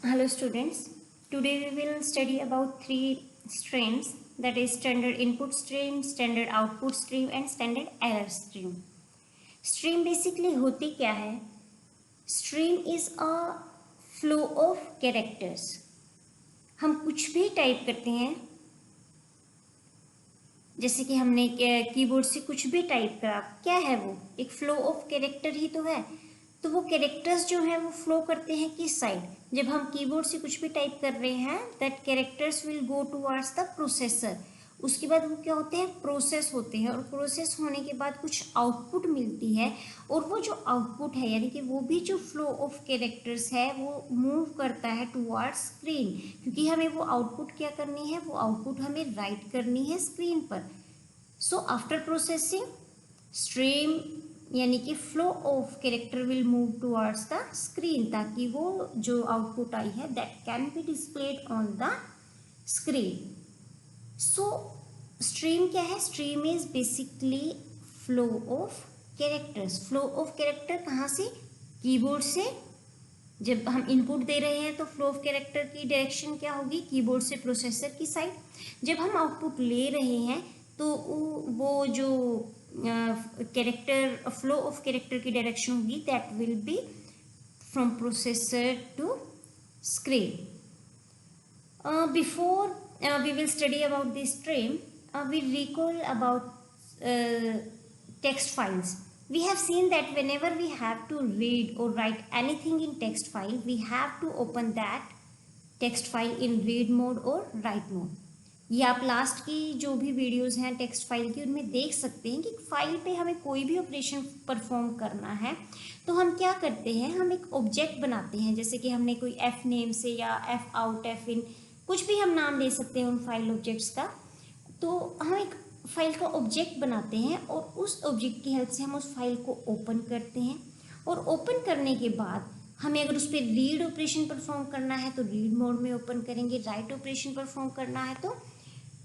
Hello students, today we will study about three streams, that is standard input stream, standard output stream and standard error stream. Stream basically होती क्या है? Stream is a flow of characters. हम कुछ भी type करते हैं, जैसे कि हमने कीबोर्ड से कुछ भी टाइप करा, क्या है वो? एक फ्लो ऑफ कैरेक्टर ही तो है। तो वो कैरेक्टर्स जो है वो फ्लो करते हैं किस साइड? जब हम कीबोर्ड से कुछ भी टाइप कर रहे हैं, that characters will go towards the processor. उसके बाद वो क्या होते हैं? प्रोसेस होते हैं, और प्रोसेस होने के बाद कुछ आउटपुट मिलती है, और वो जो आउटपुट है यानी कि वो भी जो फ्लो ऑफ कैरेक्टर्स है वो मूव करता है टुवर्ड्स स्क्रीन, क्योंकि हमें वो आउटपुट क्या करनी है? वो आउटपुट हमें राइट करनी है स्क्रीन पर। सो आफ्टर प्रोसेसिंग स्ट्रीम यानी कि flow of character will move towards the screen, ताकि वो जो आउटपुट आई है that can be displayed on the screen. So stream क्या है? Stream is basically flow of characters. Flow of character कहाँ से? कीबोर्ड से। जब हम इनपुट दे रहे हैं तो फ्लो ऑफ कैरेक्टर की डायरेक्शन क्या होगी? कीबोर्ड से प्रोसेसर की साइड। जब हम आउटपुट ले रहे हैं तो वो जो कैरेक्टर फ्लो ऑफ कैरेक्टर की डायरेक्शन होगी that will be from processor to screen. Before we will study about this stream, we recall about text files. We have seen that whenever we have to read or write anything in text file, we have to open that text file in read mode or write mode. ये आप last की जो भी videos हैं text file की, उनमें देख सकते हैं कि फाइल पे हमें कोई भी ऑपरेशन परफॉर्म करना है तो हम क्या करते हैं? हम एक ऑब्जेक्ट बनाते हैं, जैसे कि हमने कोई एफ नेम से या एफ आउट, एफ इन, कुछ भी हम नाम दे सकते हैं उन फाइल ऑब्जेक्ट्स का। तो हम एक फाइल का ऑब्जेक्ट बनाते हैं और उस ऑब्जेक्ट की हेल्प से हम उस फाइल को ओपन करते हैं, और ओपन करने के बाद हमें अगर उस पर रीड ऑपरेशन परफॉर्म करना है तो रीड मोड में ओपन करेंगे, राइट ऑपरेशन परफॉर्म करना है तो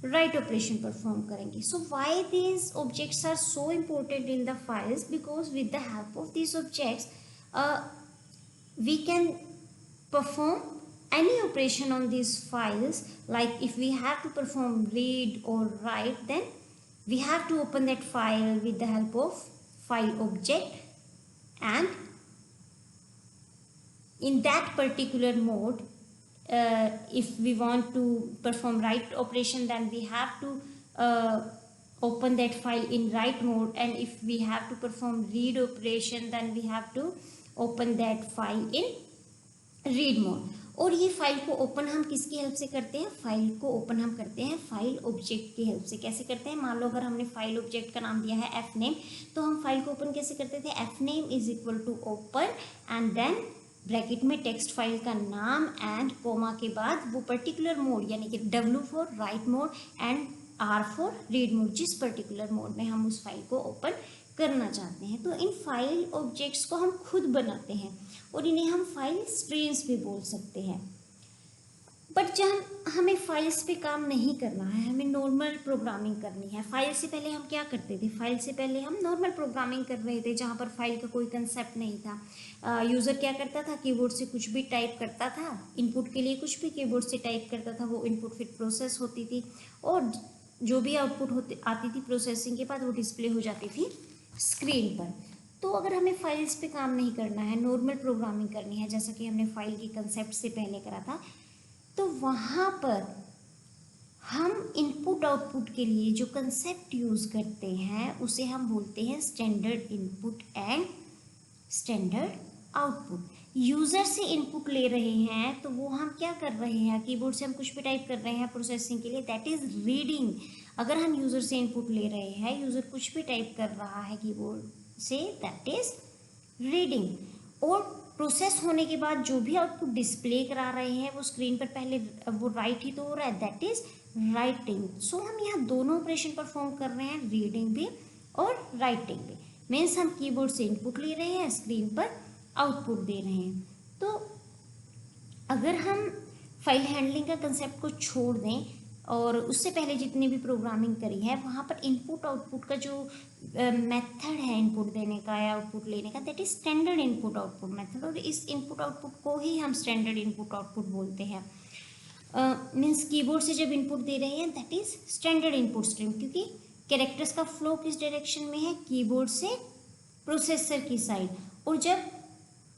राइट ऑपरेशन परफॉर्म करेंगे। So why these objects are so important in the files? Because with the help of these objects we can perform any operation on these files. Like if we have to perform read or write, then we have to open that file with the help of file object, and in that particular mode, if we want to perform write operation, then we have to open that file in write mode, and if we have to perform read operation, then we have to open that file in read mode. और ये file को open हम किसकी help से करते हैं? File को open हम करते हैं फाइल ऑब्जेक्ट की हेल्प से। कैसे करते हैं? मान लो अगर हमने फाइल ऑब्जेक्ट का नाम दिया है एफ नेम, तो हम फाइल को ओपन कैसे करते थे? F name is equal to open and then bracket में टेक्स्ट फाइल का नाम एंड कोमा के बाद वो पर्टिकुलर मोड, यानी कि W for right mode and R for read mode, जिस पर्टिकुलर मोड में हम उस फाइल को ओपन करना चाहते हैं। तो इन फाइल ऑब्जेक्ट्स को हम खुद बनाते हैं और इन्हें हम फाइल स्ट्रीम्स भी बोल सकते हैं। बट जब हमें फाइल्स पे काम नहीं करना है, हमें नॉर्मल प्रोग्रामिंग करनी है। फाइल से पहले हम क्या करते थे? फाइल से पहले हम नॉर्मल प्रोग्रामिंग कर रहे थे, जहाँ पर फाइल का कोई कंसेप्ट नहीं था। यूज़र क्या करता था? कीबोर्ड से कुछ भी टाइप करता था, इनपुट के लिए कुछ भी कीबोर्ड से टाइप करता था, वो इनपुट फिर प्रोसेस होती थी, और जो भी आउटपुट आती थी प्रोसेसिंग के बाद वो डिस्प्ले हो जाती थी स्क्रीन पर। तो अगर हमें फाइल्स पे काम नहीं करना है, नॉर्मल प्रोग्रामिंग करनी है, जैसा कि हमने फाइल के कंसेप्ट से पहले करा था, तो वहाँ पर हम इनपुट आउटपुट के लिए जो कंसेप्ट यूज़ करते हैं उसे हम बोलते हैं standard input and standard output. User से इनपुट ले रहे हैं तो वो हम क्या कर रहे हैं? कीबोर्ड से हम कुछ भी टाइप कर रहे हैं प्रोसेसिंग के लिए, दैट इज़ रीडिंग। अगर हम यूज़र से इनपुट ले रहे हैं, यूज़र कुछ भी टाइप कर रहा है कीबोर्ड से, दैट इज़ रीडिंग। और प्रोसेस होने के बाद जो भी आउटपुट डिस्प्ले करा रहे हैं वो स्क्रीन पर पहले वो राइट ही तो हो रहा है, दैट इज़ राइटिंग। सो हम यहाँ दोनों ऑपरेशन परफॉर्म कर रहे हैं, रीडिंग भी और राइटिंग भी। मीन्स हम कीबोर्ड से इनपुट ले रहे हैं, स्क्रीन पर आउटपुट दे रहे हैं। तो अगर हम फाइल हैंडलिंग का कंसेप्ट को छोड़ दें और उससे पहले जितनी भी प्रोग्रामिंग करी है वहाँ पर इनपुट आउटपुट का जो मेथड है इनपुट देने का या आउटपुट लेने का, that is standard input output method, और इस इनपुट आउटपुट को ही हम स्टैंडर्ड इनपुट आउटपुट बोलते हैं। मीन्स कीबोर्ड से जब इनपुट दे रहे हैं that is standard input stream, क्योंकि कैरेक्टर्स का फ्लो किस डायरेक्शन में है, कीबोर्ड से प्रोसेसर की साइड, और जब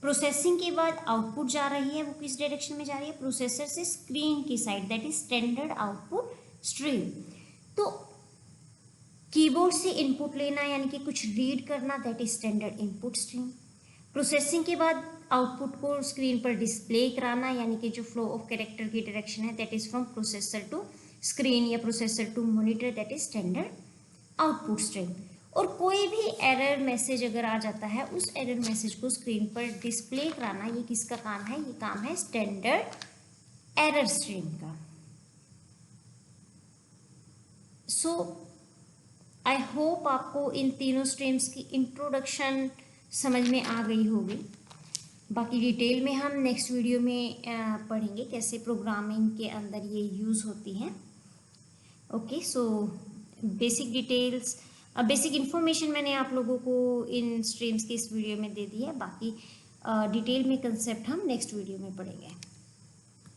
प्रोसेसिंग के बाद आउटपुट जा रही है वो किस डायरेक्शन में जा रही है, प्रोसेसर से स्क्रीन की side, that is standard output stream. तो कीबोर्ड से इनपुट लेना यानी कि कुछ रीड करना, that is standard input stream. Processing के बाद आउटपुट को स्क्रीन पर डिस्प्ले कराना यानी कि जो फ्लो ऑफ कैरेक्टर की डायरेक्शन है, that is from processor to screen या processor to monitor, that is standard output stream. और कोई भी एरर मैसेज अगर आ जाता है उस एरर मैसेज को स्क्रीन पर डिस्प्ले कराना, ये किसका काम है, ये काम है स्टैंडर्ड एरर स्ट्रीम का। सो आई होप आपको इन तीनों स्ट्रीम्स की इंट्रोडक्शन समझ में आ गई होगी। बाकी डिटेल में हम नेक्स्ट वीडियो में पढ़ेंगे कैसे प्रोग्रामिंग के अंदर ये यूज़ होती हैं। Okay, so basic details, basic information मैंने आप लोगों को इन स्ट्रीम्स की इस वीडियो में दे दी है। बाकी डिटेल में कंसेप्ट हम नेक्स्ट वीडियो में पढ़ेंगे।